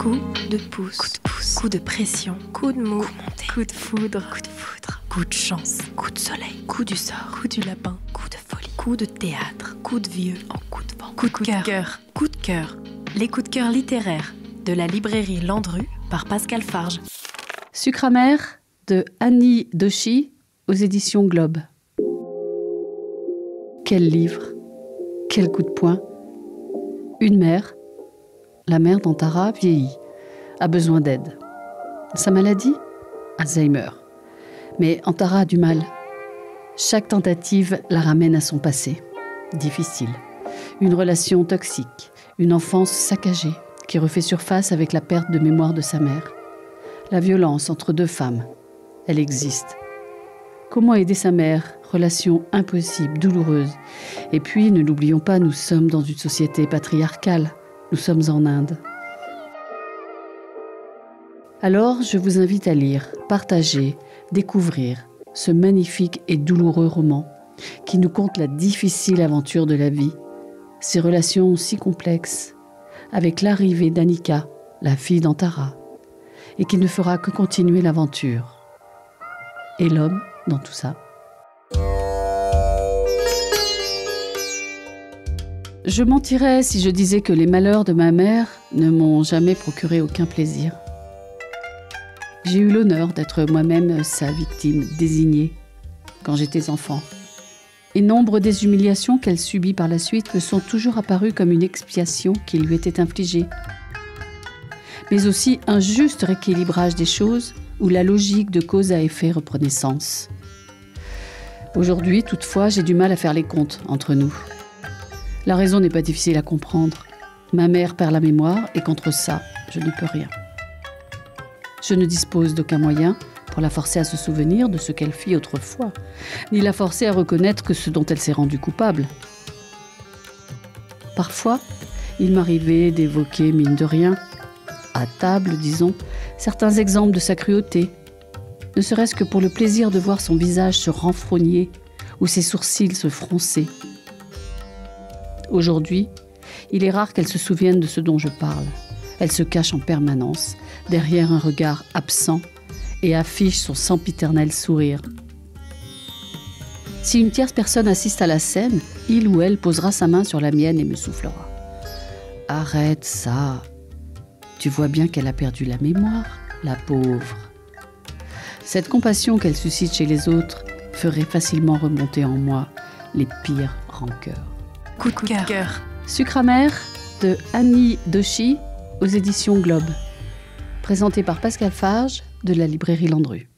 Coup de pouce, coup de pression, coup de mou, coup de foudre, coup de chance, coup de soleil, coup du sort, coup du lapin, coup de folie, coup de théâtre, coup de vieux, en coup de vent, coup de cœur, coup de cœur. Les coups de cœur littéraires de la librairie Landru par Pascal Farge. Sucre amer de Annie Doshi aux éditions Globe. Quel livre, quel coup de poing. Une mère, la mère d'Antara, vieillit, a besoin d'aide. Sa maladie ? Alzheimer. Mais Antara a du mal. Chaque tentative la ramène à son passé. Difficile. Une relation toxique, une enfance saccagée qui refait surface avec la perte de mémoire de sa mère. La violence entre deux femmes, elle existe. Comment aider sa mère ? Relation impossible, douloureuse. Et puis, ne l'oublions pas, nous sommes dans une société patriarcale. Nous sommes en Inde. Alors, je vous invite à lire, partager, découvrir ce magnifique et douloureux roman qui nous conte la difficile aventure de la vie, ces relations si complexes, avec l'arrivée d'Annika, la fille d'Antara, et qui ne fera que continuer l'aventure. Et l'homme dans tout ça. Je mentirais si je disais que les malheurs de ma mère ne m'ont jamais procuré aucun plaisir. J'ai eu l'honneur d'être moi-même sa victime désignée quand j'étais enfant. Et nombre des humiliations qu'elle subit par la suite me sont toujours apparues comme une expiation qui lui était infligée. Mais aussi un juste rééquilibrage des choses où la logique de cause à effet reprenait sens. Aujourd'hui, toutefois, j'ai du mal à faire les comptes entre nous. La raison n'est pas difficile à comprendre. Ma mère perd la mémoire et contre ça, je ne peux rien. Je ne dispose d'aucun moyen pour la forcer à se souvenir de ce qu'elle fit autrefois, ni la forcer à reconnaître que ce dont elle s'est rendue coupable. Parfois, il m'arrivait d'évoquer, mine de rien, à table, disons, certains exemples de sa cruauté, ne serait-ce que pour le plaisir de voir son visage se renfrogner ou ses sourcils se froncer. Aujourd'hui, il est rare qu'elle se souvienne de ce dont je parle. Elle se cache en permanence, derrière un regard absent, et affiche son sempiternel sourire. Si une tierce personne assiste à la scène, il ou elle posera sa main sur la mienne et me soufflera. « Arrête ça. Tu vois bien qu'elle a perdu la mémoire, la pauvre. » Cette compassion qu'elle suscite chez les autres ferait facilement remonter en moi les pires rancœurs. Coup de cœur. Sucre amer de Annie Doshi aux éditions Globe. Présenté par Pascal Farge de la librairie Landru.